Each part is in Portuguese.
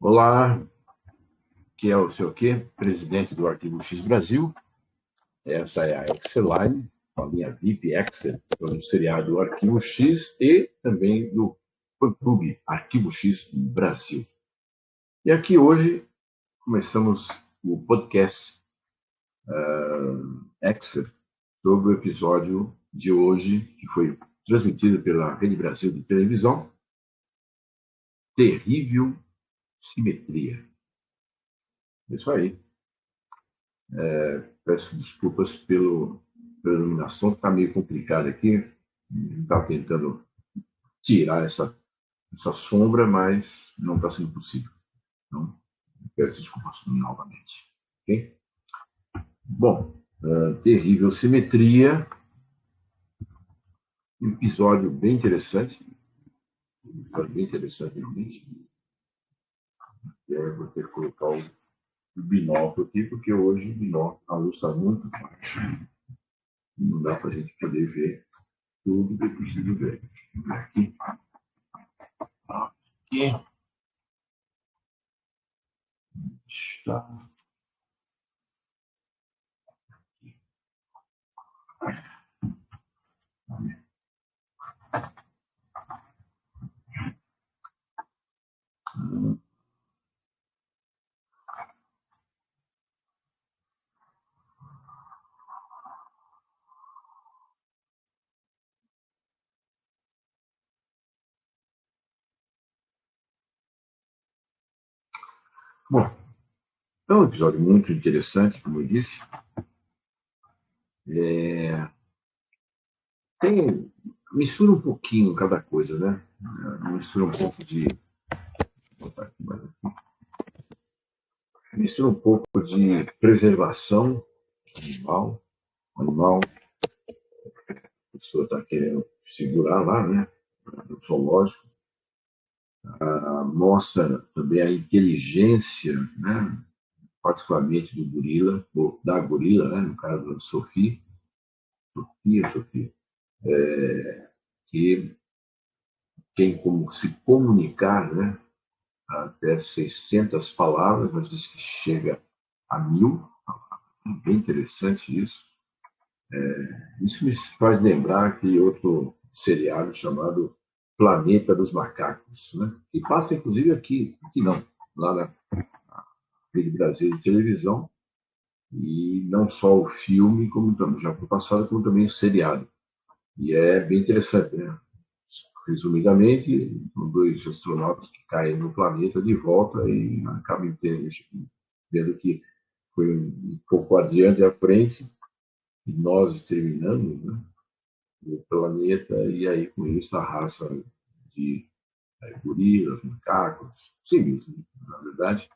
Olá, que é o seu quê? Presidente do Arquivo X Brasil. Essa é a Exceline, a linha VIP Excel, do seriado Arquivo X e também do fã-clube Arquivo X Brasil. E aqui hoje começamos o podcast Excel sobre o episódio de hoje, que foi transmitido pela Rede Brasil de televisão, Terrível Simetria. Isso aí. Peço desculpas pela iluminação, que está meio complicada aqui. Está tentando tirar essa sombra, mas não está sendo possível. Então, peço desculpas novamente. Okay? Bom, Terrível Simetria, um episódio bem interessante. Realmente. Vou ter que colocar o binóculo aqui, porque hoje o binóculo, a luz está muito baixa. Não dá para a gente poder ver tudo que eu preciso ver. Aqui. Aqui. Está. Bom, é um episódio muito interessante, como eu disse. Mistura um pouquinho cada coisa, né? Mistura um pouco de. Mistura um pouco de preservação animal. A pessoa está querendo segurar lá, né? No zoológico. Mostra também a inteligência, né? Particularmente do gorila, ou da gorila, né? No caso da Sofia, que tem como se comunicar, né? Até 600 palavras, mas diz que chega a 1000. É bem interessante isso. Isso me faz lembrar aquele outro seriado chamado Planeta dos Macacos, né? Que passa inclusive aqui não, lá na Rede Brasil de televisão, e não só o filme, como também, já foi passado, como também o seriado. E é bem interessante, né? Resumidamente, são dois astronautas que caem no planeta de volta e acabam vendo que foi um pouco adiante à frente e nós exterminamos, né, o planeta, e aí com isso a raça de gorilas, macacos, civis, né, na verdade,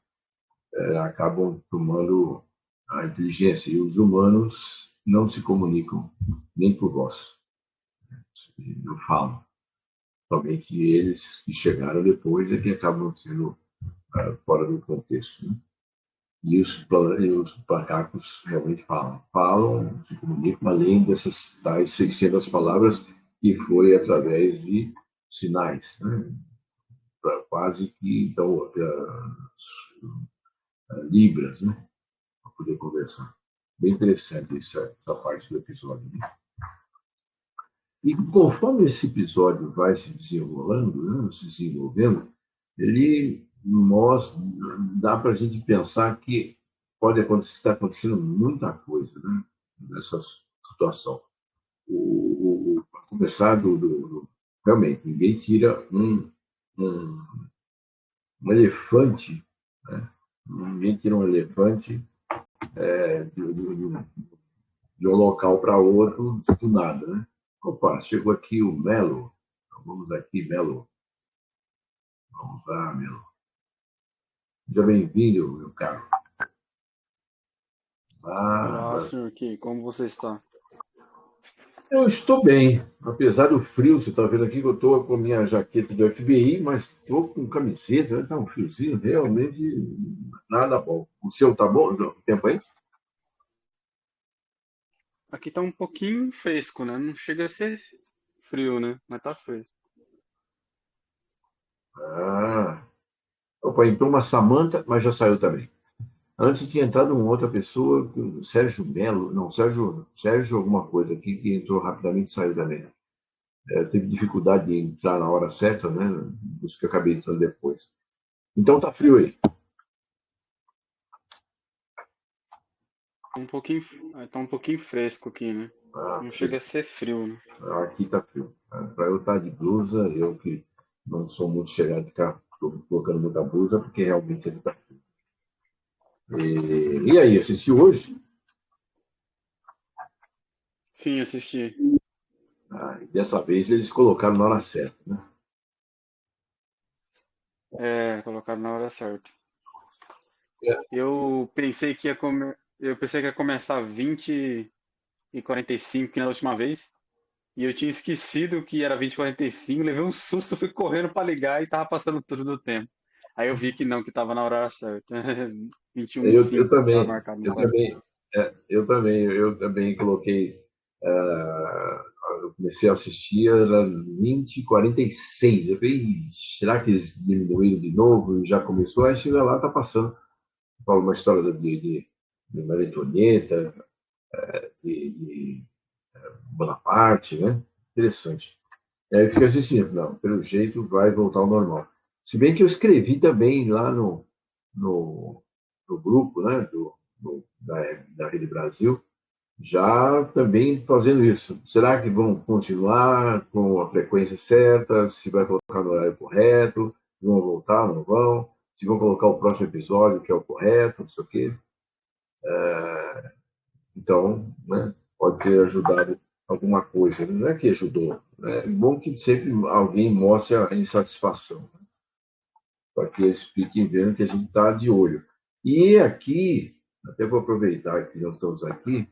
acabam tomando a inteligência, e os humanos não se comunicam nem por voz, não falam. Somente eles que chegaram depois é que acabam sendo fora do contexto. Né? E os macacos realmente falam, se comunicam além dessas tais 600 palavras, que foi através de sinais, né? Quase que então, libras, né? Para poder conversar. Bem interessante essa parte do episódio. Né? E conforme esse episódio vai se desenrolando, né, se desenvolvendo, ele mostra, dá para a gente pensar que pode acontecer, está acontecendo muita coisa, né, nessa situação. Para começar, realmente, ninguém tira um elefante, né, ninguém tira um elefante de um local para outro do nada. Né? Opa, chegou aqui o Melo. Então, vamos aqui, Melo. Vamos lá, Melo. Seja bem-vindo, meu caro. Olá, senhor Key, como você está? Eu estou bem, apesar do frio. Você está vendo aqui que eu estou com a minha jaqueta do FBI, mas estou com camiseta, está um friozinho realmente nada bom. O seu está bom? O tempo aí? Aqui tá um pouquinho fresco, né? Não chega a ser frio, né? Mas tá fresco. Ah, Opa, entrou uma Samantha, mas já saiu também. Antes tinha entrado uma outra pessoa, o Sérgio Melo, não, Sérgio alguma coisa aqui, que entrou rapidamente e saiu também. Teve dificuldade de entrar na hora certa, né? Por isso que eu acabei entrando depois. Então tá frio aí. Tá um pouquinho fresco aqui, né? Ah, Não chega frio. a ser frio, né? Aqui tá frio. Para eu estar de blusa, eu que não sou muito chegado de ficar colocando muita blusa, porque realmente ele tá frio. E aí, assistiu hoje? Sim, assisti. E dessa vez eles colocaram na hora certa, né? É, colocaram na hora certa. É, Eu pensei que ia começar 20h45 que na última vez. E eu tinha esquecido que era 20h45, levei um susto, fui correndo pra ligar e tava passando tudo do tempo. Aí eu vi que não, que tava na hora certa. eu 21h05 tava também, marcado no eu site. também, eu também coloquei. Eu comecei a assistir, era 20h46. Eu falei, "Ih, será que eles diminuíram de novo? E já começou, aí chega lá, tá passando. Fala uma história de Maria Antonieta, de Bonaparte, né? Interessante. E aí eu fiquei assistindo, não, pelo jeito vai voltar ao normal. Se bem que eu escrevi também lá no, no grupo, né, da Rede Brasil, já também fazendo isso. Será que vão continuar com a frequência certa? Se vai colocar no horário correto? Vão voltar, não vão? Se vão colocar o próximo episódio, que é o correto, não sei o quê. Então, né, pode ter ajudado alguma coisa. Não é que ajudou. Né? É bom que sempre alguém mostre a insatisfação, para que eles fiquem vendo que a gente está de olho. E aqui, até vou aproveitar que nós estamos aqui,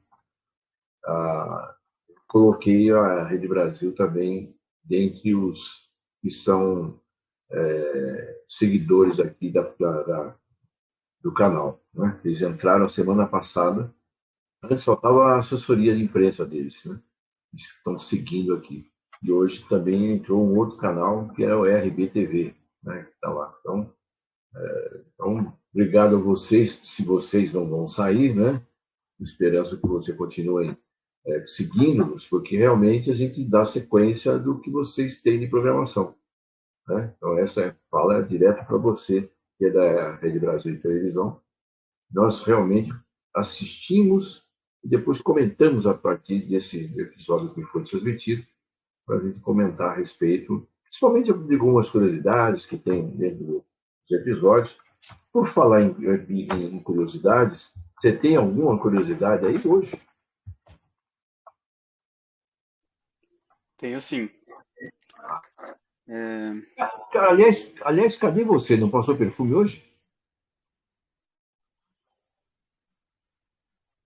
coloquei a Rede Brasil também dentre os que são seguidores aqui do canal. Né? Eles entraram semana passada, antes só estava a assessoria de imprensa deles, né? Eles estão seguindo aqui. E hoje também entrou um outro canal, que é o RBTV, né? Que está lá. Então, obrigado a vocês, se vocês não vão sair, né? Esperança que você continue seguindo-nos, porque realmente a gente dá sequência do que vocês têm de programação. Né? Então, essa fala é direto para você, que é da Rede Brasil de Televisão. Nós realmente assistimos e depois comentamos a partir desse episódio que foi transmitido, para a gente comentar a respeito, principalmente de algumas curiosidades que tem dentro dos episódios. Por falar em curiosidades, você tem alguma curiosidade aí hoje? Tenho sim. É, Cara, aliás, cadê você? Não passou perfume hoje?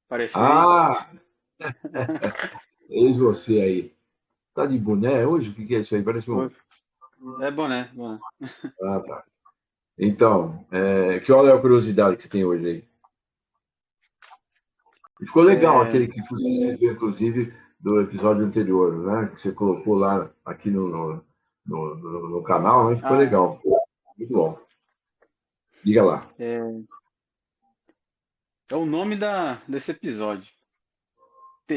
apareci. Ah, eis você aí. Tá de boné hoje? O que é isso aí? Parece um. É boné, boné. Ah, tá. Então, que olha a curiosidade que você tem hoje aí? E ficou legal É, aquele que você escreveu, inclusive, do episódio anterior, né? Que você colocou lá aqui no canal, né? Ficou ah, legal. Muito bom. Diga lá. é, é o nome desse episódio.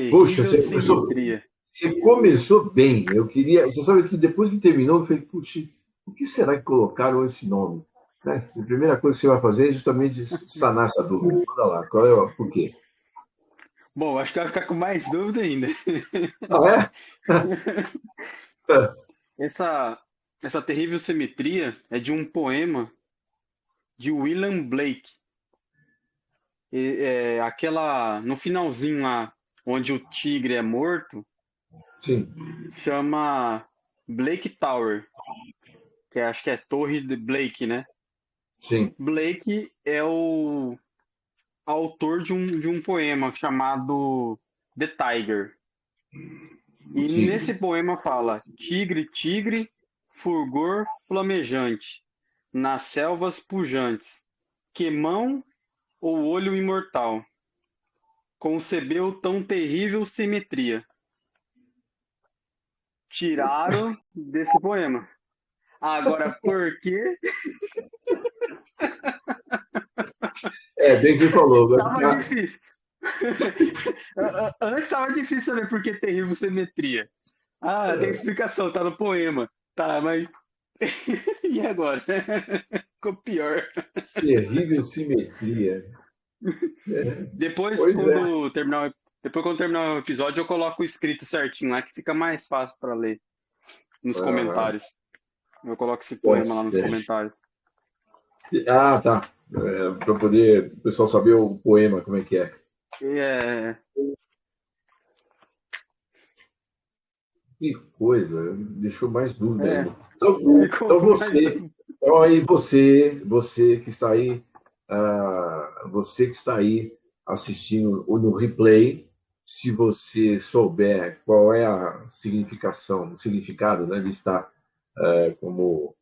Puxa, Terrível Simetria. você começou bem. Eu queria. Você sabe que depois que terminou, eu falei, puxa, por que será que colocaram esse nome? Né? A primeira coisa que você vai fazer é justamente sanar essa dúvida. Manda lá, qual é o por quê? Bom, acho que vai ficar com mais dúvida ainda. Ah, é? Essa, essa terrível simetria é de um poema de William Blake. No finalzinho lá, onde o tigre é morto, Sim, chama Blake Tower, acho que é Torre de Blake, né? sim, Blake é o autor de um poema chamado The Tiger. o E tigre. nesse poema fala: tigre, tigre, fulgor flamejante, nas selvas pujantes, quemão ou olho imortal, concebeu tão terrível simetria. Tiraram desse poema. Agora, por quê? Bem que você falou. Vai Tava ficar. difícil. Antes tava difícil saber por que terrível simetria. Ah, tem explicação, tá no poema. Tá, mas. E agora? Ficou pior. Terrível simetria. É, Depois, pois é. quando terminar o episódio, eu coloco o escrito certinho lá, que fica mais fácil para ler nos Aham, comentários. Eu coloco esse tá poema lá nos certo. comentários. Ah, tá. Para poder o pessoal saber o poema, como é que é. É, Que coisa, deixou mais dúvida é, ainda. Então, ficou então mais. você que está aí, você que está aí assistindo no replay, se você souber qual é a significação, o significado, né, de estar como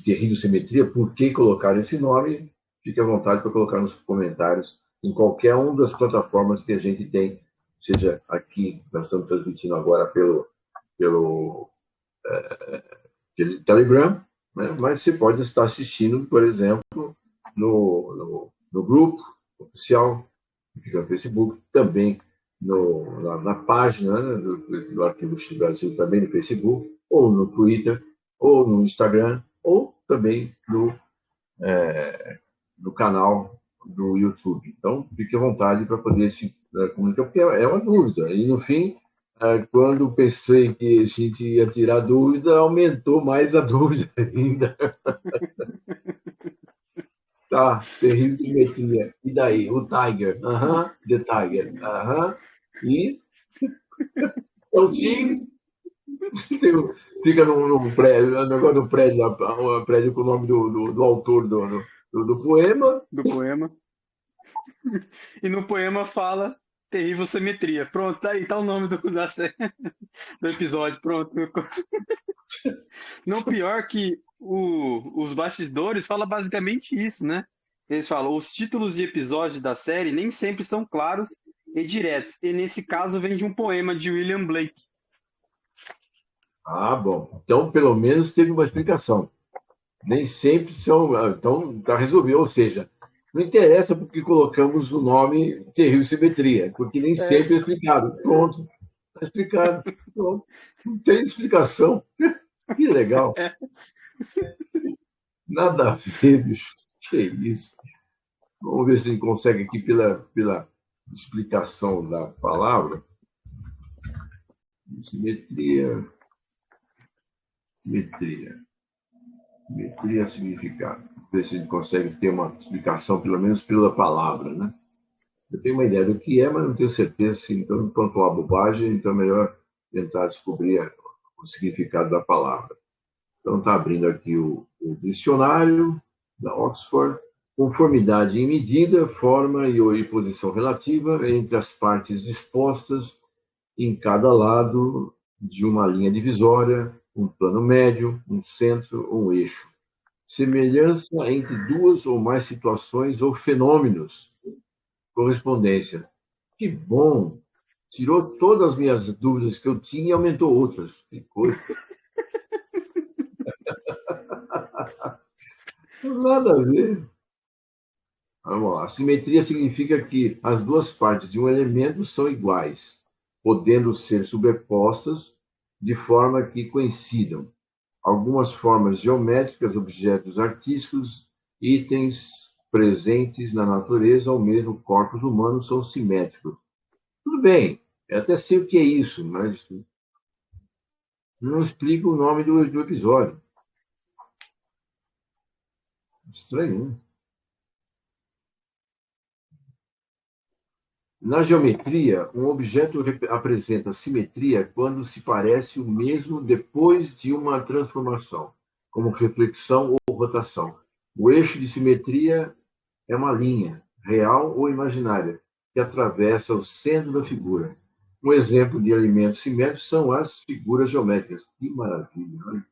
terrível simetria, por que colocar esse nome? Fique à vontade para colocar nos comentários em qualquer uma das plataformas que a gente tem, seja aqui, nós estamos transmitindo agora pelo Telegram, né? Mas você pode estar assistindo, por exemplo, no grupo oficial, que fica no Facebook, também na página, né, do Arquivo X Brasil, também no Facebook, ou no Twitter, ou no Instagram, ou também no canal do YouTube. Então, fique à vontade para poder se comunicar, porque é uma dúvida. E, no fim, quando pensei que a gente ia tirar dúvida, aumentou mais a dúvida ainda. Tá, terrível simetria. E daí? O Tiger. Aham, The Tiger. Aham. E é o tigre. Fica num prédio, no negócio do prédio, um prédio com o nome do autor do poema. Do poema. E no poema fala terrível simetria. Pronto, tá aí, tá o nome do episódio. Pronto. Não, pior que os bastidores fala basicamente isso, né? Eles falam, os títulos de episódios da série nem sempre são claros e diretos. E nesse caso vem de um poema de William Blake. Ah, bom. Então, pelo menos teve uma explicação. Nem sempre são. Então, está resolvido. Ou seja, não interessa porque colocamos o nome Terrível Simetria, porque nem É, sempre é explicado. Pronto, está explicado. Pronto. Não tem explicação. Que legal. é. Nada a ver, bicho. Que isso. Vamos ver se a gente consegue aqui pela explicação da palavra. Simetria, simetria. Simetria é significado. Ver se a gente consegue ter uma explicação, pelo menos pela palavra, né? Eu tenho uma ideia do que é, mas não tenho certeza se então pontuar bobagem, então é melhor tentar descobrir o significado da palavra. Então está abrindo aqui o dicionário da Oxford. Conformidade em medida, forma e posição relativa entre as partes dispostas em cada lado de uma linha divisória, um plano médio, um centro ou um eixo. Semelhança entre duas ou mais situações ou fenômenos. Correspondência. Que bom! Tirou todas as minhas dúvidas que eu tinha e aumentou outras. Que coisa. Nada a ver. Vamos lá. Simetria significa que as duas partes de um elemento são iguais, podendo ser sobrepostas de forma que coincidam. Algumas formas geométricas, objetos artísticos, itens presentes na natureza ou mesmo corpos humanos são simétricos. Tudo bem, eu até sei o que é isso, mas não explica o nome do episódio. Estranho, né? Na geometria, um objeto apresenta simetria quando se parece o mesmo depois de uma transformação, como reflexão ou rotação. O eixo de simetria é uma linha, real ou imaginária, que atravessa o centro da figura. Um exemplo de elementos simétricos são as figuras geométricas. Que maravilha! Né?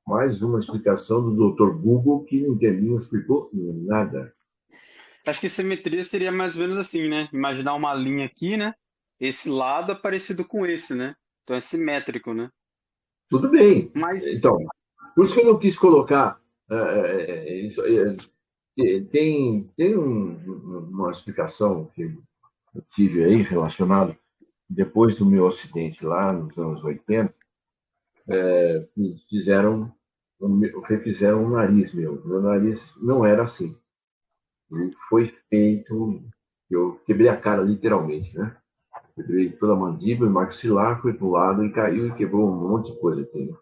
Mais uma explicação do Dr. Google que não explicou nada. Acho que simetria seria mais ou menos assim, né? Imaginar uma linha aqui, né? Esse lado é parecido com esse, né? Então é simétrico, né? Tudo bem. Mas Então, por isso que eu não quis colocar Tem uma explicação que eu tive aí relacionado depois do meu acidente lá nos anos 80, fizeram refizeram o nariz meu. Meu nariz não era assim. Ele foi feito, eu quebrei a cara literalmente, né? Quebrei toda a mandíbula, o maxilar foi pro lado e caiu e quebrou um monte de coisa aqui, né?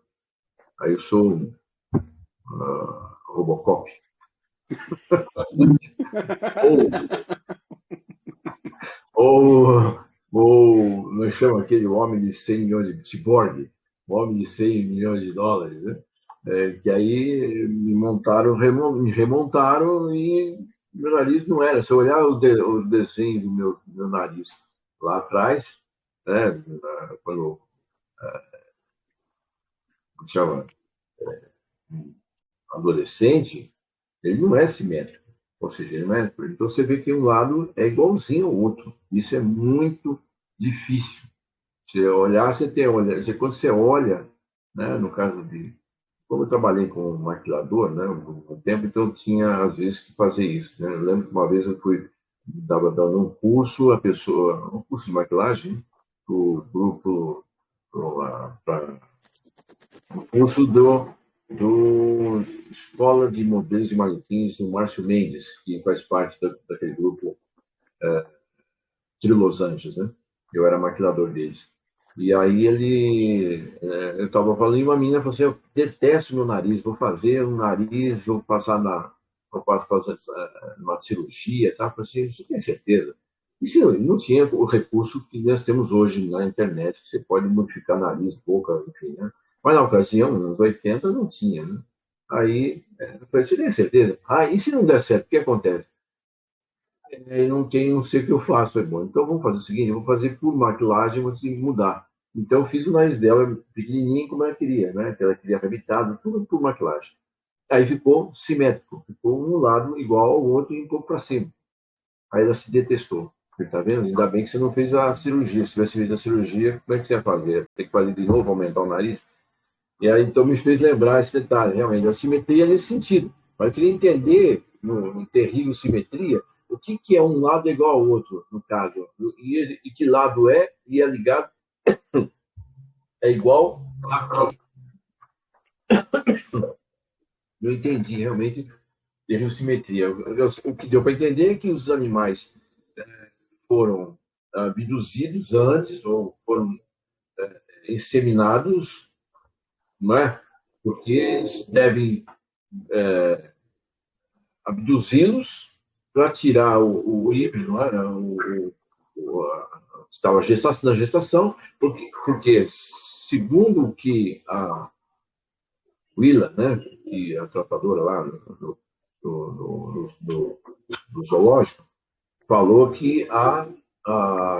Aí eu sou um Robocop. Ou, ou não chama aquele homem de 100 milhões de ciborgue, o homem de 100 milhões de dólares, né? Que aí me remontaram e meu nariz não era. Se eu olhar o desenho do meu nariz lá atrás, né, quando chama adolescente, ele não é simétrico. Ou seja, ele não é. Então você vê que um lado é igualzinho ao outro. Isso é muito difícil. Você olhar, quando você olha, né, no caso de. Como eu trabalhei com maquilador, né, um tempo, então eu tinha às vezes que fazer isso. Né? Eu lembro que uma vez eu estava dando um curso, um curso de maquilagem, para o grupo, para o curso do Escola de Modelos e Manequins, do Márcio Mendes, que faz parte daquele grupo de Los Angeles, né? Eu era maquilador deles. E aí eu estava falando, e uma menina falou assim, eu detesto meu nariz, vou fazer um nariz, vou fazer uma cirurgia, tá? Eu falei assim, você tem certeza? E se não tinha o recurso que nós temos hoje na internet, que você pode modificar nariz, boca, enfim, né? Mas na ocasião, nos 80, não tinha, né? Aí, eu falei, você tem certeza? Ah, e se não der certo, o que acontece? Não sei o que eu faço. É bom, então vamos fazer o seguinte: eu vou fazer por maquilagem, vou ter que mudar. Então eu fiz o nariz dela pequenininho como ela queria, né? Que ela queria arrebitado, tudo por maquilagem. Aí ficou simétrico, ficou um lado igual ao outro e um pouco para cima. Aí ela se detestou. Tá vendo? Ainda bem que você não fez a cirurgia. Se tivesse feito a cirurgia, como é que você ia fazer? Tem que fazer de novo, aumentar o nariz? E aí então me fez lembrar esse detalhe, realmente, a simetria nesse sentido. Mas eu queria entender, no terrível simetria, o que é um lado igual ao outro, no caso, e que lado e é ligado, é igual aqui. Eu entendi, realmente, terrível simetria. O que deu para entender é que os animais foram abduzidos antes, ou foram inseminados, não é? Porque eles devem abduzi-los para tirar o híbrido, não era? Estava na gestação, porque, segundo o que a Willa, né, que é a tratadora lá do zoológico, falou que a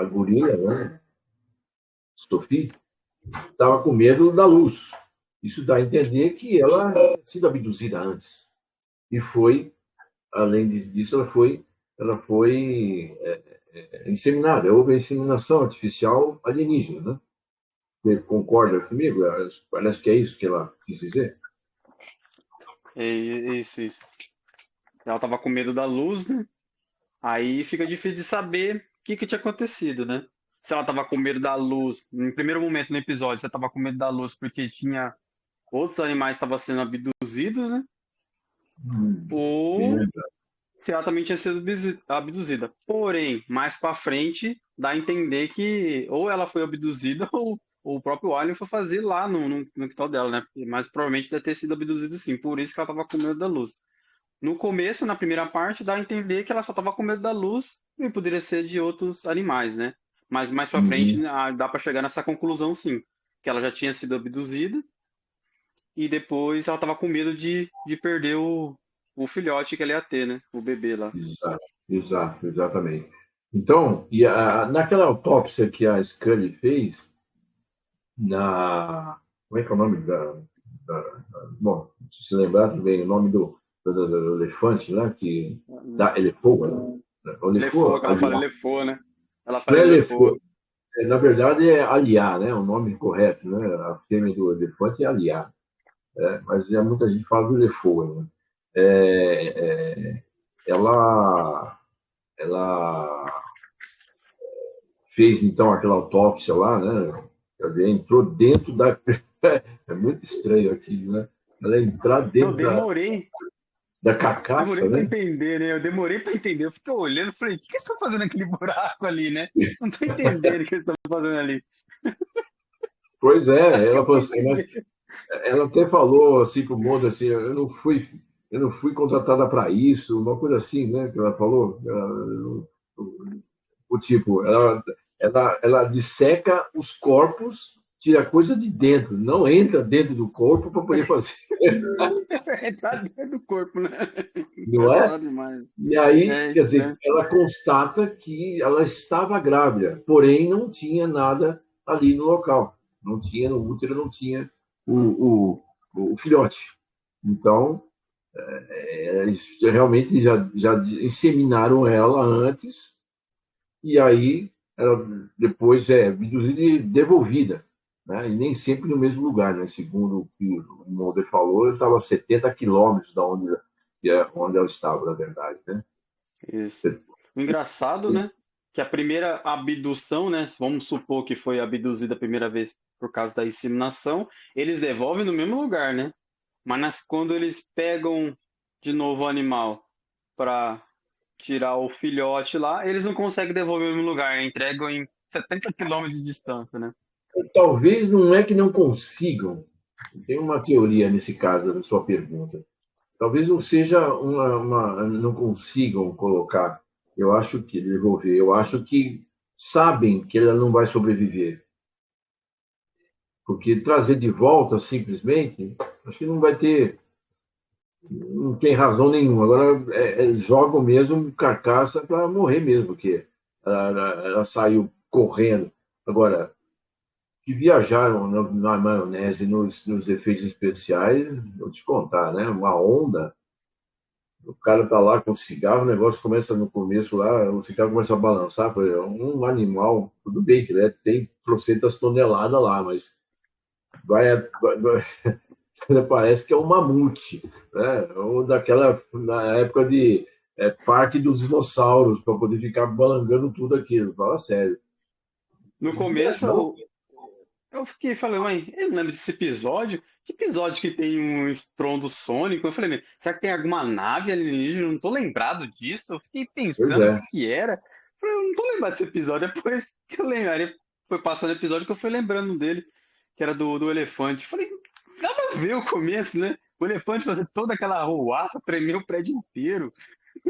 gorila, né, Sophie, estava com medo da luz. Isso dá a entender que ela tinha sido abduzida antes. E foi, além disso, ela foi inseminada. Houve a inseminação artificial alienígena, né? Você concorda comigo? Parece que é isso que ela quis dizer. É isso, isso. Ela tava com medo da luz, né? Aí fica difícil de saber o que que tinha acontecido, né? Se ela tava com medo da luz, no primeiro momento no episódio, você tava com medo da luz porque tinha outros animais que estavam sendo abduzidos, né? Bem Ou lembrado. se ela também tinha sido abduzida. Porém, mais pra frente, dá a entender que ou ela foi abduzida ou o próprio Alien foi fazer lá no quintal dela, né? Mas provavelmente deve ter sido abduzida sim, por isso que ela tava com medo da luz. No começo, na primeira parte, dá a entender que ela só tava com medo da luz e poderia ser de outros animais, né? Mas mais pra frente, Uhum. dá pra chegar nessa conclusão sim, que ela já tinha sido abduzida e depois ela tava com medo de perder o filhote que ela ia ter, né? O bebê lá. Exato, exato, exatamente. Então, naquela autópsia que a Scully fez, como é que é o nome bom, se lembrar também o nome do elefante, né? Elefoa, né? O Lefou, Elefoa, que ela fala aliás, Lefou, né? Ela não fala é Lefou. Elefoa, na verdade é Aliá, né? O nome correto, né? A fêmea do elefante é Aliá, mas muita gente fala do Elefoa, né? ela, ela fez então aquela autópsia lá, né? Quer dizer, entrou dentro da. É muito estranho aquilo, né? Ela entrar Eu dentro da carcaça, demorei para né? entender, né? Eu demorei para entender. Eu fiquei olhando e falei, o que eles estão fazendo naquele buraco ali, né? Não tô entendendo o que eles estão fazendo ali. Pois é, Aí ela eu falou fui assim, mas entender. ela até falou assim pro Mondo assim, eu não fui contratada para isso, uma coisa assim, né? Que ela falou. O tipo, ela disseca os corpos, tira coisa de dentro, não entra dentro do corpo para poder fazer, Entrar dentro do corpo, né? não é? Engraçado demais. E aí, É quer dizer, estranho. ela constata que ela estava grávida, porém não tinha nada ali no local. Não tinha no útero, não tinha o filhote. Então, eles realmente já inseminaram ela antes, e aí ela depois é abduzida e devolvida. Né? E nem sempre no mesmo lugar. Né? Segundo o que o Mulder falou, eu estava a 70 quilômetros da onde ela estava, na verdade. Né? Isso. O engraçado, né? Que a primeira abdução, né? Vamos supor que foi abduzida a primeira vez por causa da inseminação, eles devolvem no mesmo lugar, né? Quando eles pegam de novo o animal para tirar o filhote lá, eles não conseguem devolver no mesmo lugar, entregam em 70 quilômetros de distância, né? Talvez não é que não consigam. Tem uma teoria nesse caso, na sua pergunta. Talvez não seja não consigam colocar. Eu acho que devolver. Eu acho que sabem que ela não vai sobreviver, porque trazer de volta simplesmente, acho que não vai ter, não tem razão nenhuma. Agora jogam mesmo carcaça para morrer mesmo, porque ela saiu correndo. Agora, que viajaram na maionese, nos efeitos especiais, vou te contar, né? Uma onda, o cara tá lá com o cigarro, o negócio começa no começo lá, o cigarro começa a balançar, um animal, tudo bem que tem trocentas toneladas lá, mas vai parece que é um mamute, né? Ou daquela, na época de Parque dos Dinossauros, para poder ficar balangando tudo aquilo, fala sério. No começo, Não, eu fiquei falando, mãe, eu não lembro desse episódio. Que episódio que tem um estrondo sônico? Eu falei, será que tem alguma nave alienígena? Eu não tô lembrado disso. Eu fiquei pois pensando o é, que que era. Eu falei, eu não tô lembrado desse episódio. Depois que eu lembrei, foi passando o episódio que eu fui lembrando dele, que era do elefante. Eu falei, nada a ver o começo, né? O elefante fazer toda aquela arruaça, tremer o prédio inteiro.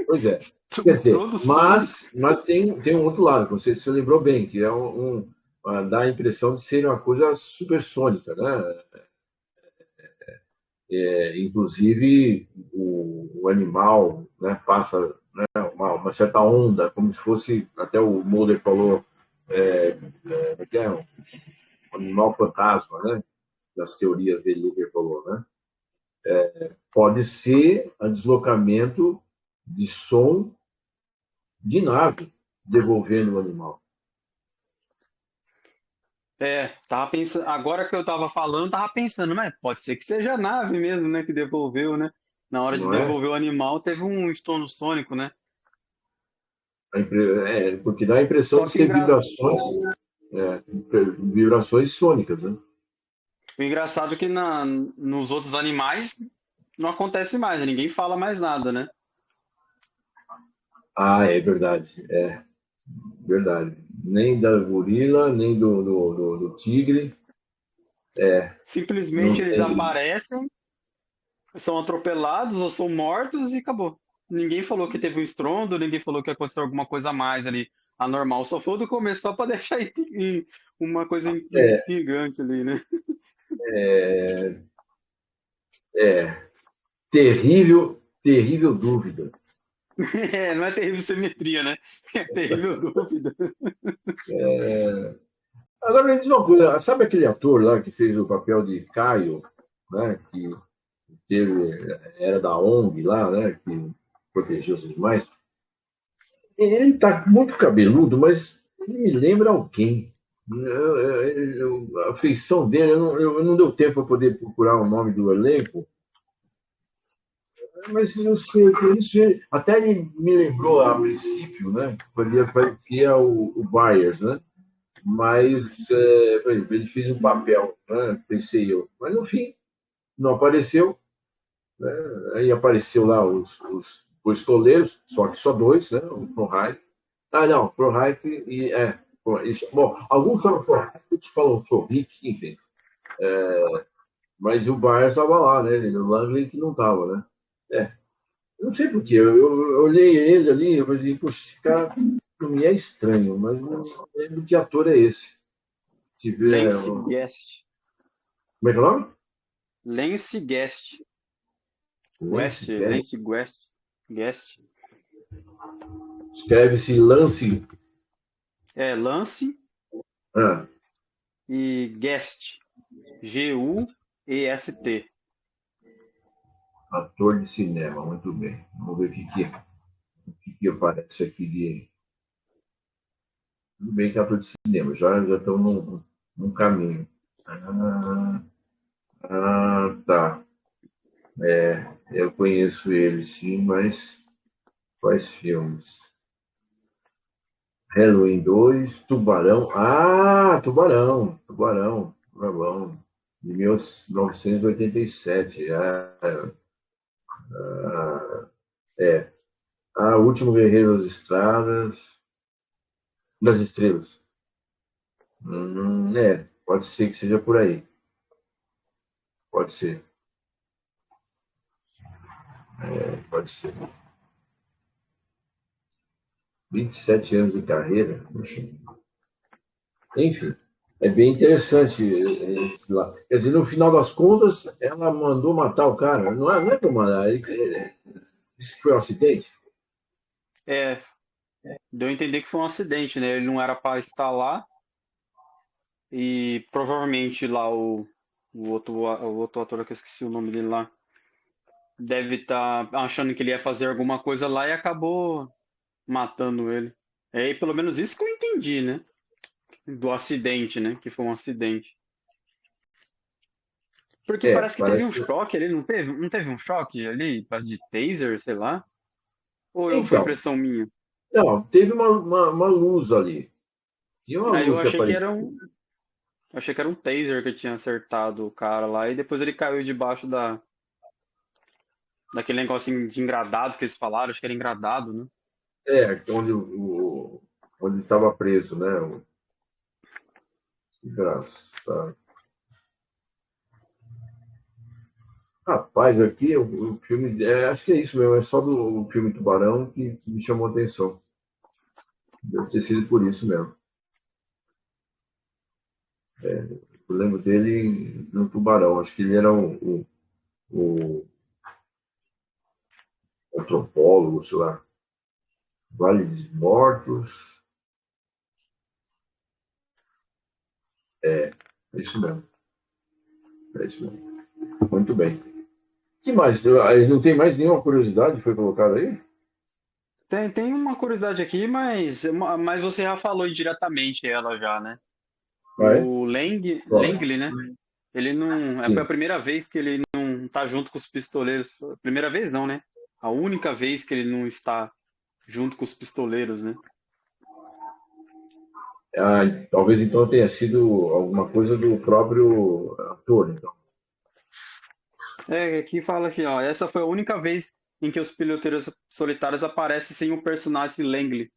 pois é. O Quer dizer, estrondo sônico. mas tem um outro lado, você lembrou bem, que é dá a impressão de ser uma coisa supersônica, né? Inclusive, o animal, né, passa, né, uma certa onda, como se fosse, até o Mulder falou, que é um animal fantasma, né? Das teorias dele que ele falou, né? Pode ser a deslocamento de som de nave devolvendo o animal, Tava pensando, agora que eu tava falando, tava pensando, mas pode ser que seja a nave mesmo, né, que devolveu, né? Na hora de não é? devolver o animal, teve um estorno sônico, né? Porque dá a impressão Só de que ser é, vibrações sônicas, né? o engraçado é que nos outros animais não acontece mais, né? Ninguém fala mais nada, né? Ah, é verdade, verdade. Nem da gorila, nem do tigre, Simplesmente não eles tem. aparecem, são atropelados ou são mortos e acabou. Ninguém falou que teve um estrondo, ninguém falou que aconteceu alguma coisa a mais ali anormal. Só foi do começo, só para deixar uma coisa É, intrigante ali, né? é terrível, terrível dúvida. Não é terrível simetria, né? É terrível dúvida. Agora me diz uma coisa, sabe aquele ator lá que fez o papel de Caio, né? Que teve, era da ONG lá, né? Que protegeu os animais. Ele tá muito cabeludo, mas ele me lembra alguém. A feição dele, eu não deu tempo para poder procurar o nome do elenco. Mas eu sei, isso até ele me lembrou a princípio, né? Parecia o Byers, né? Mas, por exemplo, ele fez um papel, né? Pensei eu. Mas no fim, não apareceu. Né? Aí apareceu lá os pistoleiros, só que só dois, né? O Frohike. Ah, não, Frohike e. Bom, alguns falam Frohike, outros falam Frohike, enfim. Mas o Byers estava lá, né? O Langley que não estava, né? É, eu não sei porquê. Eu olhei ele ali, eu falei, poxa, esse cara não me é estranho, mas não lembro que ator é esse. Tiver. Lance Como Guest. é que é o nome? Lance Guest. Lance West, Lance Guest. Guest. Escreve-se Lance. Lance Ah, e Guest. Guest. ator de cinema, muito bem. Vamos ver o que aparece aqui de. Tudo bem que é ator de cinema, já estão num caminho. Ah, tá. Eu conheço ele sim, mas quais filmes? Halloween 2, Tubarão. Ah, Tubarão, de 1987. É. O Último Guerreiro das Estrelas. Pode ser que seja por aí. Pode ser, pode ser. 27 anos de carreira, puxa. Enfim, é bem interessante esse lá. Quer dizer, no final das contas, ela mandou matar o cara. Não é para mandar, isso foi um acidente. É, deu a entender que foi um acidente, né? Ele não era para estar lá e provavelmente lá o outro ator que eu esqueci o nome dele lá deve estar achando que ele ia fazer alguma coisa lá e acabou matando ele. É pelo menos isso que eu entendi, né? Do acidente, né? Que foi um acidente. Porque parece que teve Parece um que. choque ali, não teve um choque ali, parece de taser, sei lá. Ou foi Então, impressão minha? não, teve uma luz ali. Tinha uma Aí eu luz que achei que era aparecia. um, achei que era um taser que tinha acertado o cara lá e depois ele caiu debaixo daquele negocinho de engradado que eles falaram, acho que era engradado, né? Onde estava preso, né? Engraçado. Rapaz, aqui o filme. Acho que é isso mesmo, é só do filme Tubarão que me chamou a atenção. Deve ter sido por isso mesmo. Eu lembro dele no Tubarão, acho que ele era o antropólogo, sei lá, Vale dos Mortos. É isso mesmo. É isso mesmo. Muito bem. Que mais? Não tem mais nenhuma curiosidade que foi colocada aí? Tem uma curiosidade aqui, mas você já falou indiretamente ela já, né? Ah, é? O Langley, né? Ele não. Foi a Sim. primeira vez que ele não tá junto com os pistoleiros. Primeira vez não, né? A única vez que ele não está junto com os pistoleiros, né? Talvez então tenha sido alguma coisa do próprio ator, então. Aqui fala assim, ó. Essa foi a única vez em que os piloteiros solitários aparecem sem o personagem Langley.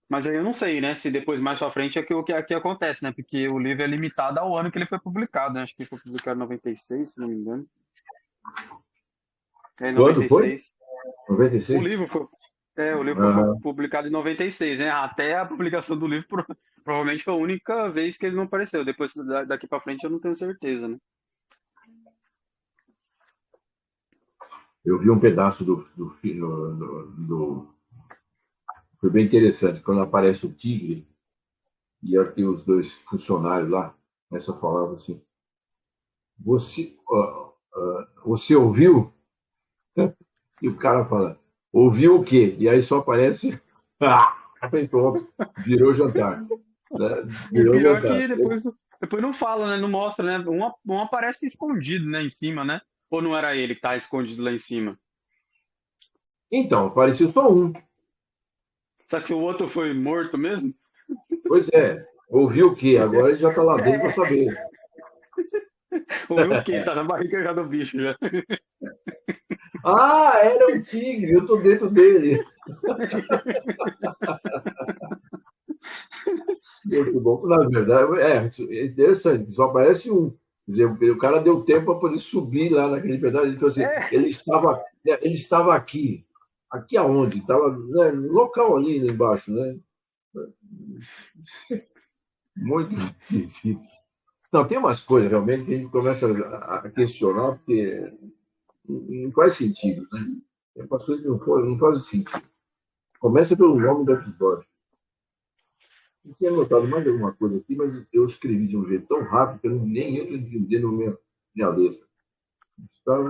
Mas aí eu não sei, né? Se depois mais pra frente é que o que aqui acontece, né? Porque o livro é limitado ao ano que ele foi publicado, né? Acho que ele foi publicado em 96, se não me engano. É, em Quando foi? 96. O 96? livro foi, o livro foi Aham. publicado em 96, né? Até a publicação do livro provavelmente foi a única vez que ele não apareceu. Depois daqui pra frente eu não tenho certeza, né? Eu vi um pedaço do filme. Foi bem interessante. Quando aparece o tigre e aqui os dois funcionários lá começam a falar assim: Você ouviu? E o cara fala: Ouviu o quê? E aí só aparece. Ah! Pronto, virou jantar. Né? E Virou pior jantar. que depois Depois não fala, né? Não mostra, né? Um aparece escondido, né? Em cima, né? Ou não era ele que tá escondido lá em cima? Então, apareceu só um. Só que o outro foi morto mesmo? Pois é, ouviu o quê? Agora ele já está lá dentro para saber. Ouviu o quê? Tá na barriga já do bicho já. Ah, era um tigre, eu estou dentro dele. Muito bom. Na verdade, é interessante, só aparece um. Quer dizer, o cara deu tempo para poder subir lá naquele pedaço. Então, assim, É, ele estava aqui. Aqui aonde? Estava, né, no local ali embaixo, né? Muito esquisito. Não, tem umas coisas realmente que a gente começa a questionar, porque não faz sentido, né? Tem umas coisas que não fazem sentido. Começa pelo nome do episódio. Eu tinha anotado mais alguma coisa aqui, mas eu escrevi de um jeito tão rápido que nem eu estou entendendo minha letra. Estava,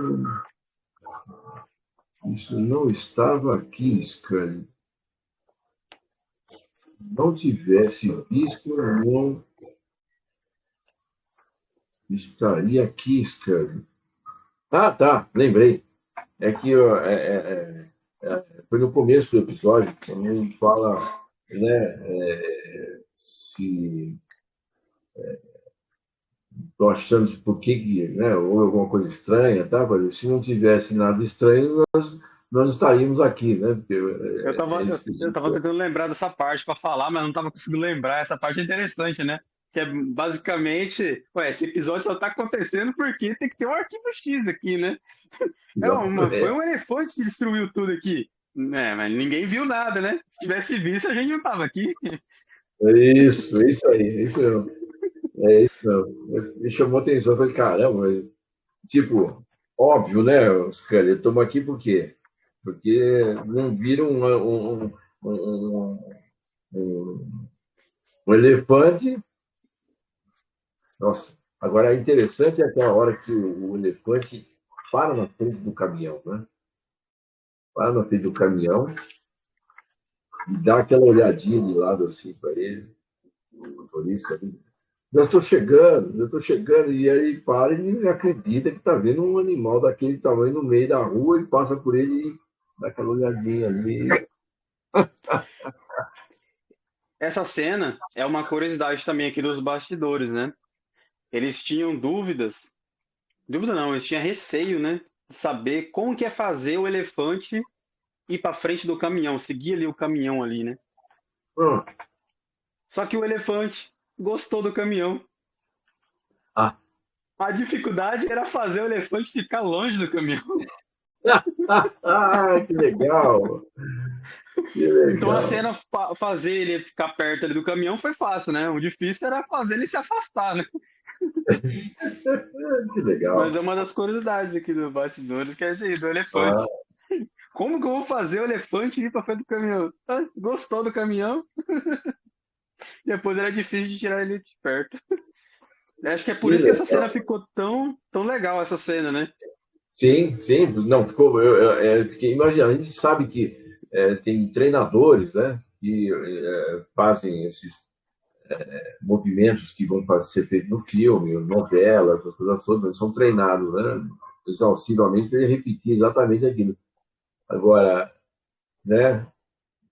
isso não estava aqui, Scully. Não tivesse visto, não estaria aqui, Scully. Ah, tá, lembrei. É que foi no começo do episódio, quando ele fala, né, se estou achando por que, né, houve alguma coisa estranha, tá? Se não tivesse nada estranho, nós estaríamos aqui, né? Porque eu tava, eles eu tava tentando lembrar dessa parte pra falar, mas não tava conseguindo lembrar. Essa parte é interessante, né? Que é basicamente, ué, esse episódio só tá acontecendo porque tem que ter um arquivo X aqui, né? Foi um elefante que destruiu tudo aqui. É, mas ninguém viu nada, né? Se tivesse visto, a gente não tava aqui. isso aí, isso mesmo. Me chamou a atenção, eu falei, caramba, tipo, óbvio, né, os caras, estamos aqui por quê? Porque não viram um, um, um elefante. Nossa, agora é interessante aquela hora que o elefante para na frente do caminhão, né? Para na frente do caminhão e dá aquela olhadinha de lado assim para ele, o motorista ali. Já estou chegando, e aí para e não acredita que está vendo um animal daquele tamanho no meio da rua e passa por ele e dá aquela olhadinha ali. Essa cena é uma curiosidade também aqui dos bastidores, né? Eles tinham dúvidas, dúvida não, eles tinham receio, né? De saber como que é fazer o elefante ir para frente do caminhão, seguir ali o caminhão ali, né? Hum. Só que o elefante gostou do caminhão. Ah, A dificuldade era fazer o elefante ficar longe do caminhão. que legal, que Então a legal. cena fazer ele ficar perto ali do caminhão foi fácil, né? O difícil era fazer ele se afastar, né? Que legal. Mas é uma das curiosidades aqui do bastidores, que é esse aí, do Ah, elefante. Como que eu vou fazer o elefante ir para frente do caminhão? Ah, gostou do caminhão? Depois era difícil de tirar ele de perto. Acho que é por que isso que essa legal. cena ficou tão legal, essa cena, né? Sim, sim, não, ficou, porque imagina, a gente sabe que tem treinadores, né, que fazem esses movimentos que vão ser feitos no filme, novelas, as coisas todas, eles são treinados, né, exaustivamente para repetir exatamente aquilo. Agora, né,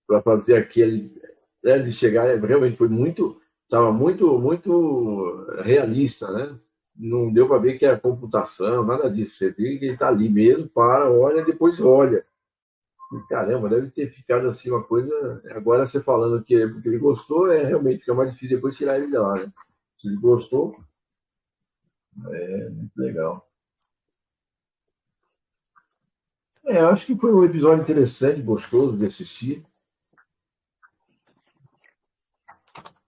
para fazer aquele, né, de chegar, realmente foi muito, estava muito realista, né? Não deu para ver que era computação, nada disso. Você vê que ele está ali mesmo, para, olha, depois olha. E, caramba, deve ter ficado assim uma coisa. Agora você falando que porque ele gostou, realmente fica mais difícil depois tirar ele de lá, né? Se ele gostou, muito legal. Acho que foi um episódio interessante, gostoso de assistir.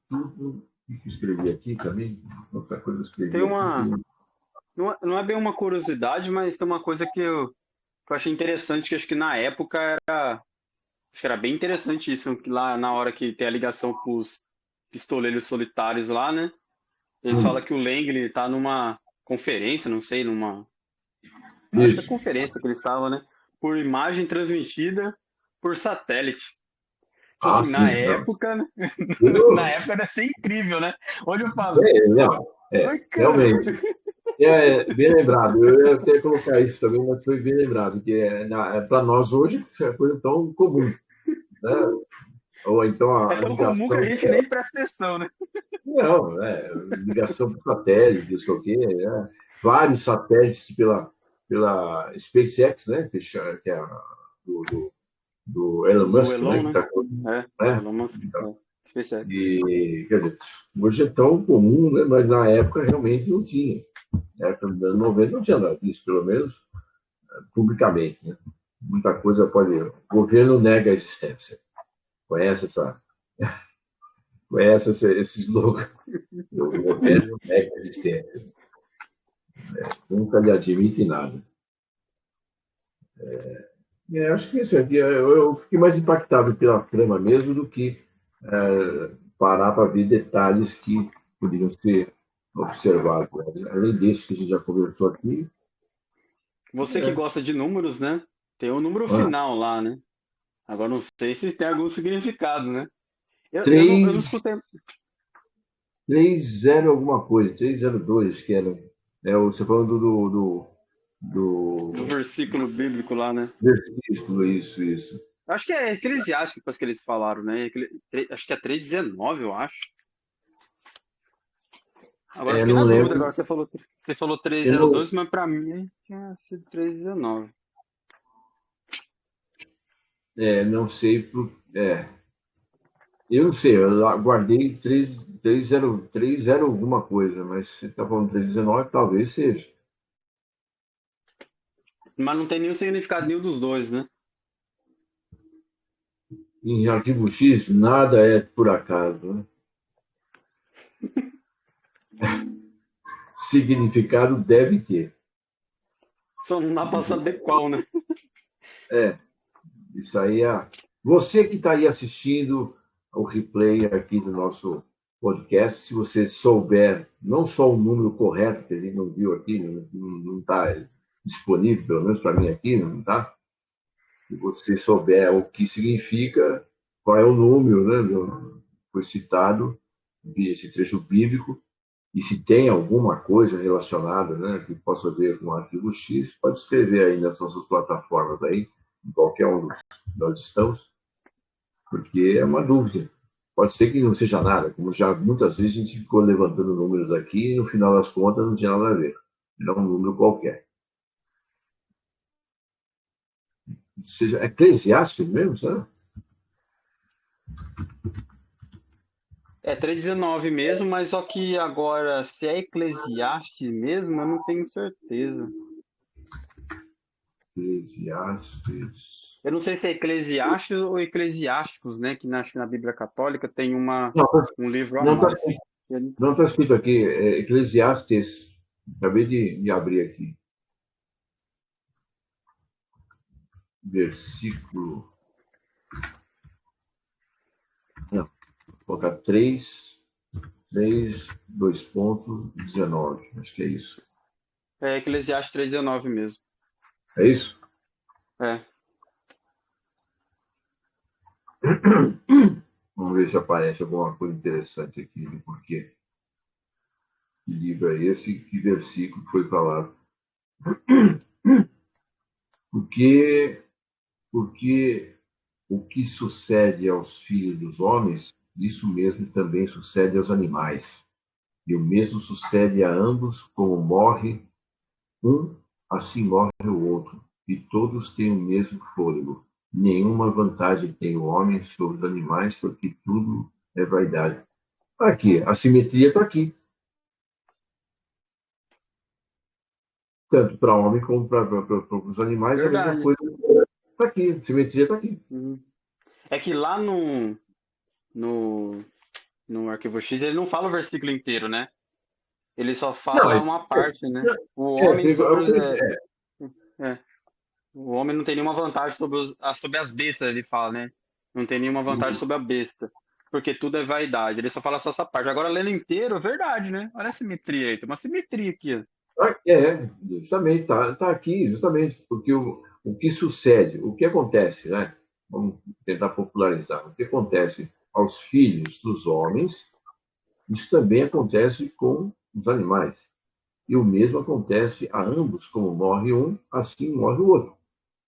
Tudo que eu escrevi aqui também, outra coisa que eu Tem escrevi aqui, uma. Não é bem uma curiosidade, mas tem uma coisa que eu achei interessante, que acho que na época acho que era bem interessante isso, que lá na hora que tem a ligação com os pistoleiros solitários lá, né? Eles falam hum, que o Langley tá numa conferência, não sei, numa. Acho que é isso. conferência que eles estavam, né? Por imagem transmitida por satélite. Tipo Ah, assim, na sim, não. época, né? Na Tudo, época deve ser incrível, né? Onde eu falo, não. Ai, caramba. realmente. Bem lembrado. Eu ia até colocar isso também, mas foi bem lembrado, que para nós hoje é coisa tão comum, né? Ou então É a tão comum que a ligação. gente nem presta atenção, né? Não, ligação por satélite, não sei o quê, vários satélites pela SpaceX, né? Que é do Elon Do Musk, né? Elon, Que né? tá, É, né? Elon Musk. Então, É. SpaceX. e, quer dizer, hoje é tão comum, né? Mas na época realmente não tinha. Na época dos anos 90 não tinha nada disso, pelo menos publicamente, né? Muita coisa pode. O governo nega a existência. Conhece esse slogan? O governo nega a existência. Nunca lhe admite nada. Acho que isso aqui, eu fiquei mais impactado pela trama mesmo do que parar para ver detalhes que poderiam ser observados. Além desse que a gente já conversou aqui, Você que é, gosta de números, né? Tem o número ah, final lá, né? Agora não sei se tem algum significado, né? Eu não 3, escutei 30 alguma coisa, 302 que era. Você falando do do versículo bíblico lá, né? versículo, isso. Acho que é Eclesiástico, depois que eles falaram, né? Acho que é 3:19, eu acho. Agora eu fiquei Não na dúvida, lembro, agora você falou eu não, 3:02, mas pra mim tinha sido 3:19. não sei, eu não sei, eu guardei 30 alguma coisa, mas você está falando 319, talvez seja. Mas não tem nenhum significado nenhum dos dois, né? Em arquivo X, nada é por acaso, né? Significado deve ter. Só não dá pra saber qual, né? É, isso aí é. Você que está aí assistindo o replay aqui do nosso podcast, se você souber não só o número correto, que a gente não viu aqui, não está disponível, pelo menos para mim aqui, não está? Se você souber o que significa, qual é o número, né, foi citado, esse trecho bíblico, e se tem alguma coisa relacionada, né, que possa ver com o arquivo X, pode escrever aí nessas nossas plataformas aí, em qualquer um dos nós estamos, porque é uma dúvida. Pode ser que não seja nada, como já muitas vezes a gente ficou levantando números aqui e no final das contas não tinha nada a ver. Era um número qualquer. Seja, é eclesiástico mesmo, sabe? É 3:19 mesmo, mas só que agora, se é Eclesiastes mesmo, eu não tenho certeza. Eclesiastes. Eu não sei se é Eclesiastes ou Eclesiásticos, né? Que na Bíblia Católica tem Não, um livro a não está mais. escrito, não tá escrito aqui, Eclesiastes. Acabei de abrir aqui. Versículo. Não, vou colocar 3, 2 pontos, 19. Acho que é isso. É Eclesiastes 3:19 mesmo. É isso? É. Vamos ver se aparece alguma coisa interessante aqui do porquê. Que livro é esse? Que versículo foi falado? Porque, porque o que sucede aos filhos dos homens, isso mesmo também sucede aos animais. E o mesmo sucede a ambos, como morre um, assim morre o outro. E todos têm o mesmo fôlego. Nenhuma vantagem tem o homem sobre os animais, porque tudo é vaidade. Aqui, a simetria está aqui. Tanto para o homem como para os animais, a mesma Verdade. coisa. Está aqui, a simetria está aqui. Uhum. É que lá no, no Arquivo X ele não fala o versículo inteiro, né? Ele só Não, fala uma parte, né? O é, homem sobre os. é, É, o homem não tem nenhuma vantagem sobre as bestas, ele fala, né? Não tem nenhuma vantagem sobre a besta. Porque tudo é vaidade. Ele só fala só essa parte. Agora, lendo inteiro, é verdade, né? Olha a simetria aí. Tem uma simetria aqui, ó. justamente, tá aqui, justamente, porque o que sucede, o que acontece, né? Vamos tentar popularizar. O que acontece aos filhos dos homens, isso também acontece com os animais. E o mesmo acontece a ambos, como morre um, assim morre o outro.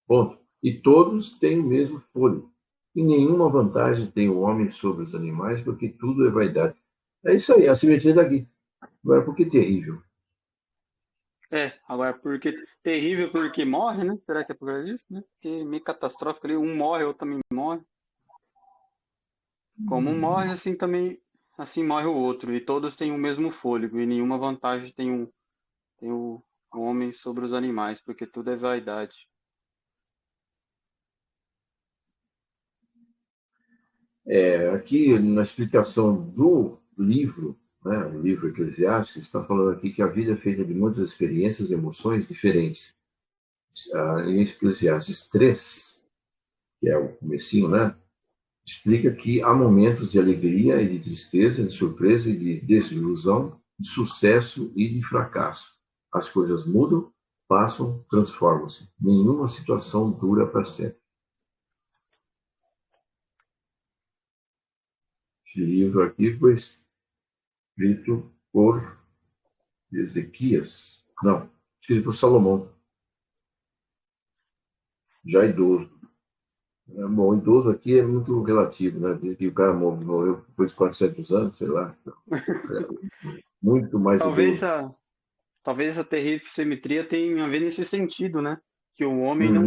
Ponto. E todos têm o mesmo fôlego. E nenhuma vantagem tem o homem sobre os animais, porque tudo é vaidade. É isso aí, a simetria daqui. Agora, por que terrível? Agora, porque terrível porque morre, né? Será que é por causa disso, né? Porque meio catastrófico ali, um morre, outro também morre. Como um morre, assim também, assim morre o outro. E todos têm o mesmo fôlego, e nenhuma vantagem tem o homem sobre os animais, porque tudo é vaidade. Aqui, na explicação do livro, né, o livro Eclesiastes, está falando aqui que a vida é feita de muitas experiências e emoções diferentes. Em Eclesiastes 3, que é o comecinho, né, explica que há momentos de alegria e de tristeza, de surpresa e de desilusão, de sucesso e de fracasso. As coisas mudam, passam, transformam-se. Nenhuma situação dura para sempre. Esse livro aqui foi escrito por Ezequias, não, escrito por Salomão, já idoso. Bom, idoso aqui é muito relativo, né? Diz que o cara morreu depois de 400 anos, sei lá. Muito mais Talvez idoso. a, talvez a terrível simetria tenha a ver nesse sentido, né? Que o homem Uhum,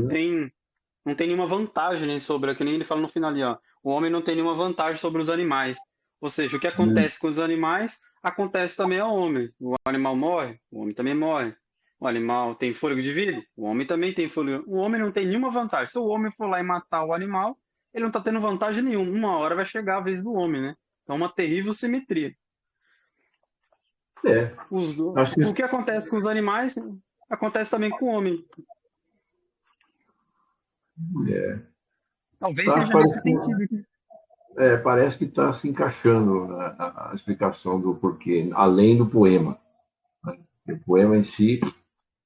não tem nenhuma vantagem, né, sobre, que nem ele fala no final ali, ó. O homem não tem nenhuma vantagem sobre os animais. Ou seja, o que uhum, acontece com os animais, acontece também ao homem. O animal morre, o homem também morre. O animal tem fôlego de vida, o homem também tem fôlego. O homem não tem nenhuma vantagem. Se o homem for lá e matar o animal, ele não está tendo vantagem nenhuma. Uma hora vai chegar a vez do homem, né? Então, é uma terrível simetria. é, acho que O que acontece com os animais, acontece também com o homem. é, Talvez tá seja nesse parecendo, sentido aqui. parece que está se encaixando a explicação do porquê, além do poema. Né? O poema em si,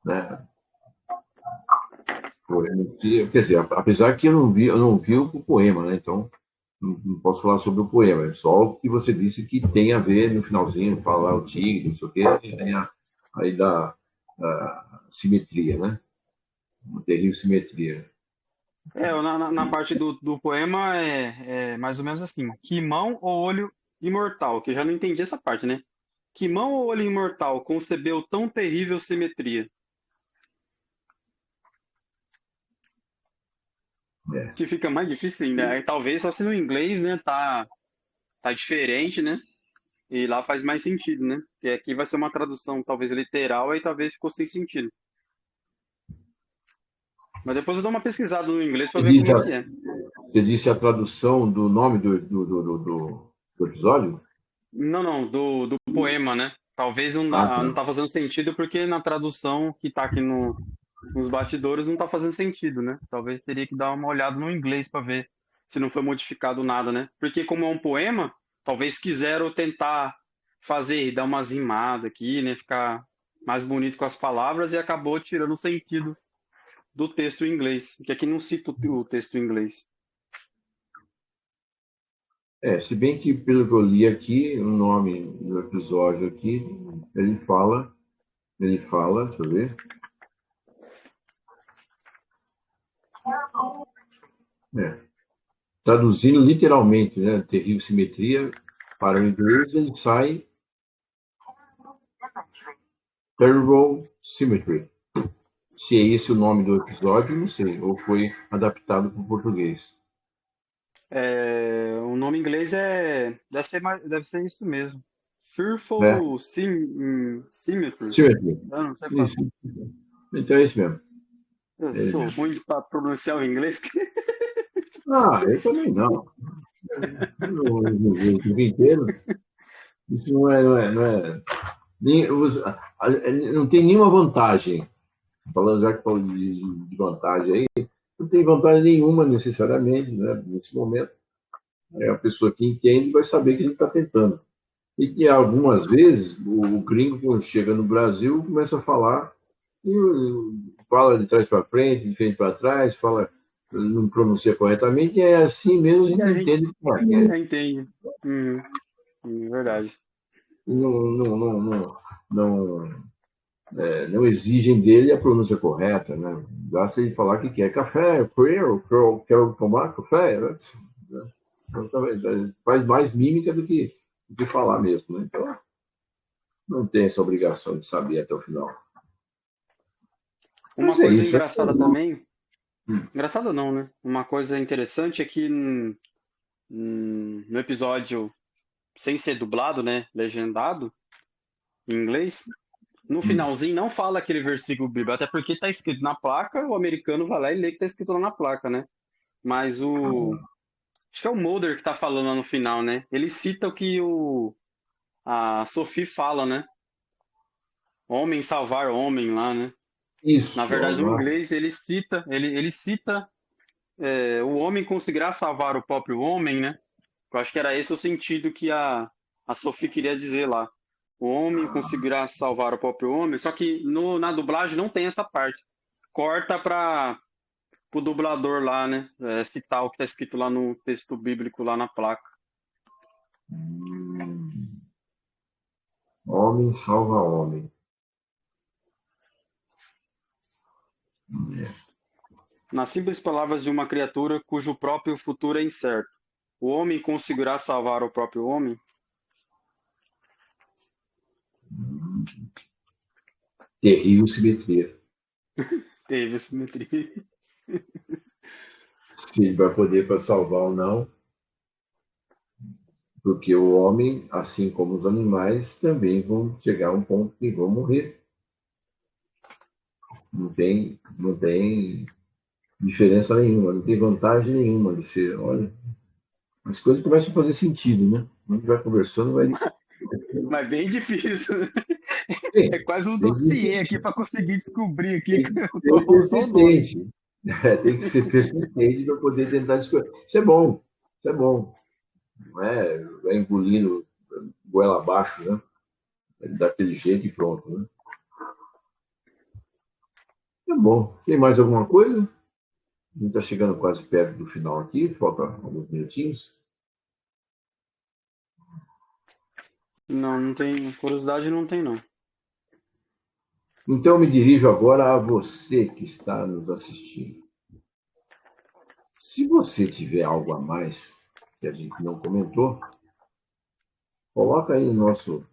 né? O poema em si, quer dizer, apesar que eu não vi o poema, né? Então não posso falar sobre o poema, é só o que você disse que tem a ver no finalzinho, falar o tigre, não sei o quê, aí dá a simetria, né? Uma terrível simetria. Na parte do poema é mais ou menos assim: que mão ou olho imortal, que eu já não entendi essa parte, né? Que mão ou olho imortal concebeu tão terrível simetria? É. Que fica mais difícil ainda. Aí, talvez só se no inglês, né, tá diferente, né? E lá faz mais sentido, né? Porque aqui vai ser uma tradução talvez literal, aí talvez ficou sem sentido. Mas depois eu dou uma pesquisada no inglês para Você ver como disse é a, que é. você disse a tradução do nome do episódio? Não, não, do poema, né? Talvez Ah, não tá. tá fazendo sentido porque na tradução que tá aqui no, nos bastidores não tá fazendo sentido, né? Talvez teria que dar uma olhada no inglês para ver se não foi modificado nada, né? Porque como é um poema, talvez quiseram tentar fazer, dar umas rimadas aqui, né? Ficar mais bonito com as palavras e acabou tirando o sentido do texto em inglês, que aqui não cita o texto em inglês. Se bem que, pelo que eu li aqui, o nome do episódio aqui, ele fala, deixa eu ver, é, traduzindo literalmente, né, terrível simetria, para o inglês ele sai Terrible Symmetry. Se é esse o nome do episódio, não sei, ou foi adaptado para o português. O nome em inglês deve ser isso mesmo. Né? Symmetry. Symmetry. Eu não sei falar. Isso. Então é isso mesmo. Eu É sou mesmo. ruim para pronunciar o inglês. Eu também não. No dia inteiro, isso não tem nenhuma vantagem. Falando já que falou de vantagem aí, não tem vantagem nenhuma necessariamente, né? Nesse momento. A pessoa que entende vai saber que a gente está tentando. E que algumas vezes o gringo, quando chega no Brasil, começa a falar, e fala de trás para frente, de frente para trás, fala, não pronuncia corretamente, e é assim mesmo a E gente a gente entende que é. já entende. Verdade. Não, não, não, não. não, não exigem dele a pronúncia correta, né? Basta ele falar que quer café, eu quero tomar café, né? Então, faz mais mímica do que falar mesmo, né? Então, não tem essa obrigação de saber até o final. Uma Mas é coisa isso. engraçada também, Hum, engraçada não, né? Uma coisa interessante é que no episódio, sem ser dublado, né, legendado em inglês, no hum. finalzinho não fala aquele versículo bíblico, até porque tá escrito na placa, o americano vai lá e lê que tá escrito lá na placa, né? Mas acho que é o Mulder que tá falando lá no final, né? Ele cita o que a Sophie fala, né? Homem salvar homem lá, né? Na Isso, verdade, no agora. inglês ele cita o homem conseguirá salvar o próprio homem, né? Eu acho que era esse o sentido que a Sophie queria dizer lá. O homem conseguirá salvar o próprio homem, só que na dublagem não tem essa parte. Corta para o dublador lá, né? Citar o que está escrito lá no texto bíblico, lá na placa. Hum, homem salva homem. É. Nas simples palavras de uma criatura cujo próprio futuro é incerto. O homem conseguirá salvar o próprio homem? Terrível simetria. Teve simetria. Se ele vai poder para salvar ou não, porque o homem, assim como os animais, também vão chegar a um ponto que vão morrer. Não tem diferença nenhuma, não tem vantagem nenhuma de ser. Olha, as coisas começam a fazer sentido, né? A gente vai conversando, vai. Mas bem difícil, né? É Sim, quase um tem dossiê que, aqui para conseguir descobrir aqui tem que ser só o nome. persistente. Tem que ser persistente para poder tentar descobrir. Isso é bom, isso é bom. Não é engolindo goela abaixo, né? É daquele jeito e pronto, né? É bom. Tem mais alguma coisa? A gente está chegando quase perto do final aqui, falta alguns minutinhos. Não, não tem. Curiosidade não tem, não. Então, eu me dirijo agora a você que está nos assistindo. Se você tiver algo a mais que a gente não comentou, coloca aí no nosso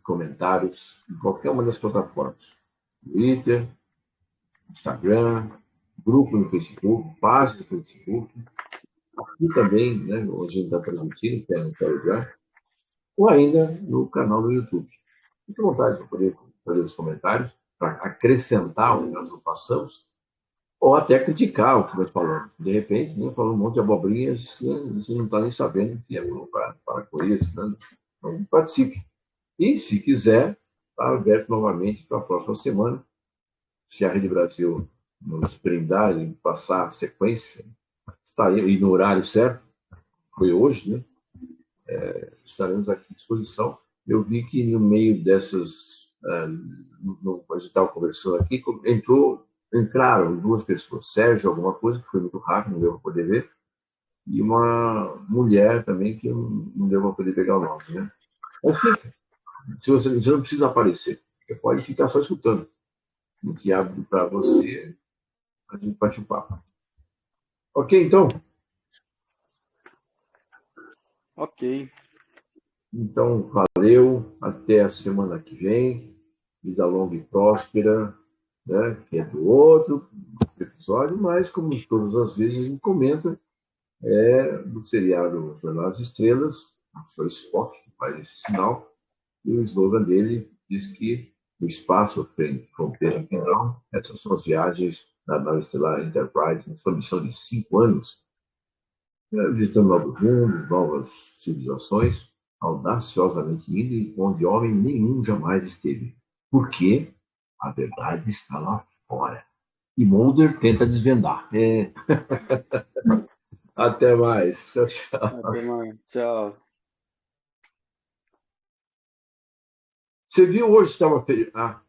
comentários em qualquer uma das plataformas. Twitter, Instagram, grupo no Facebook, página no Facebook, aqui também, né, onde a gente está transmitindo, que é no Telegram, ou ainda no canal do YouTube. Fique à vontade para poder fazer os comentários, para acrescentar o que nós não passamos, ou até criticar o que nós falamos. De repente, né, falando um monte de abobrinhas, né, você não está nem sabendo que é para com isso. Né? Então, participe. E, se quiser, está aberto novamente para a próxima semana. Se a Rede Brasil nos brindar e passar a sequência, estaremos, e no horário certo, foi hoje, né? Estaremos aqui à disposição. Eu vi que no meio dessas, a gente estava conversando aqui, entraram duas pessoas, Sérgio, alguma coisa, que foi muito rápido, não deu para poder ver, e uma mulher também, que não deu para poder pegar o nome, né? Mas fica, se você não precisa aparecer, você pode ficar só escutando. O que abre para você, a gente bate o papo. Ok, então? Ok. Então, valeu, até a semana que vem, vida longa e próspera, né? Que é do outro episódio, mas como todas as vezes a gente comenta, do seriado Jornal das Estrelas, o Sr. Spock, que faz esse sinal, e o slogan dele diz que o espaço tem fronteira final, essas são as viagens da nave estelar Enterprise, em sua missão de 5 anos, visitando novos mundos, novas civilizações, audaciosamente indo onde homem nenhum jamais esteve. Por quê? A verdade está lá fora. E Mulder tenta desvendar. Até mais. Tchau, tchau. Até mais. Tchau. Você viu hoje estava feriado? Ah,